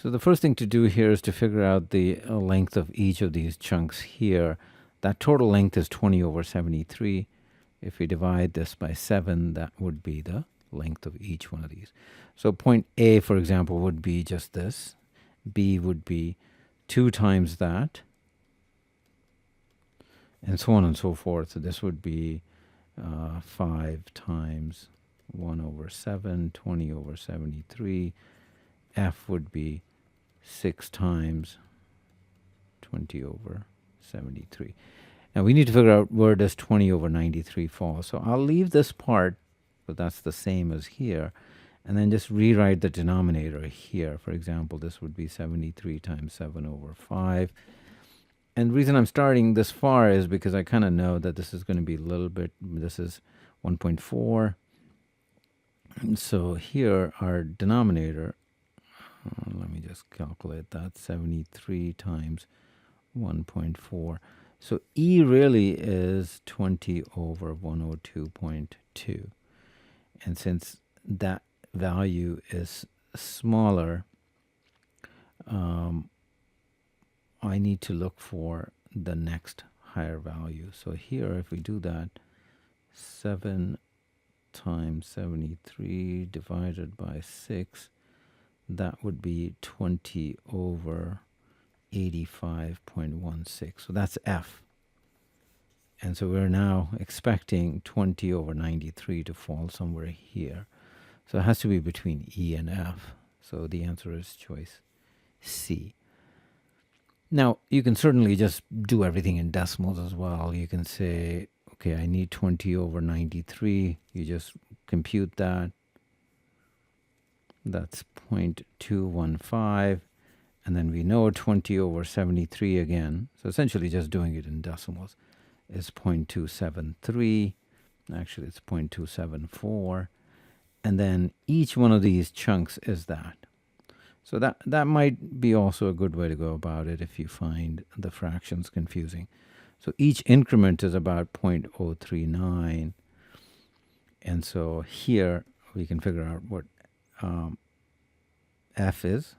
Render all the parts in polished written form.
So the first thing to do here is to figure out the length of each of these chunks here. That total length is 20 over 73. If we divide this by 7, that would be the length of each one of these. So point A, for example, would be just this. B would be 2 times that, and so on and so forth. So this would be 5 times 1 over 7, 20 over 73. F would be 6 times 20 over 73. Now we need to figure out where does 20 over 93 fall. So I'll leave this part, but that's the same as here, and then just rewrite the denominator here. For example, this would be 73 times 7 over 5. And the reason I'm starting this far is because I kind of know that this is going to be a little bit, this is 1.4. So here our denominator, let me just calculate that, 73 times 1.4. So E really is 20 over 102.2. And since that value is smaller, I need to look for the next higher value. So here, if we do that, 7 times 73 divided by 6, that would be 20 over 85.16. So that's F. And so we're now expecting 20 over 93 to fall somewhere here. So it has to be between E and F. So the answer is choice C. Now, you can certainly just do everything in decimals as well. You can say, okay, I need 20 over 93. You just compute that. That's 0.215. And then we know 20 over 73 again. So essentially just doing it in decimals is 0.273. Actually, it's 0.274. And then each one of these chunks is that. So that might be also a good way to go about it if you find the fractions confusing. So each increment is about 0.039. And so here we can figure out what F is,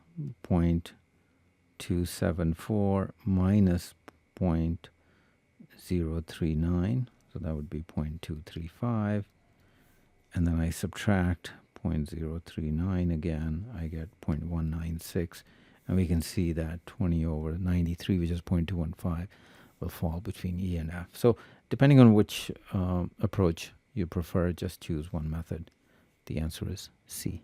0.274 minus 0.039. So that would be 0.235. And then I subtract 0.039 again, I get 0.196. And we can see that 20 over 93, which is 0.215, will fall between E and F. So depending on which approach you prefer, just choose one method. The answer is C.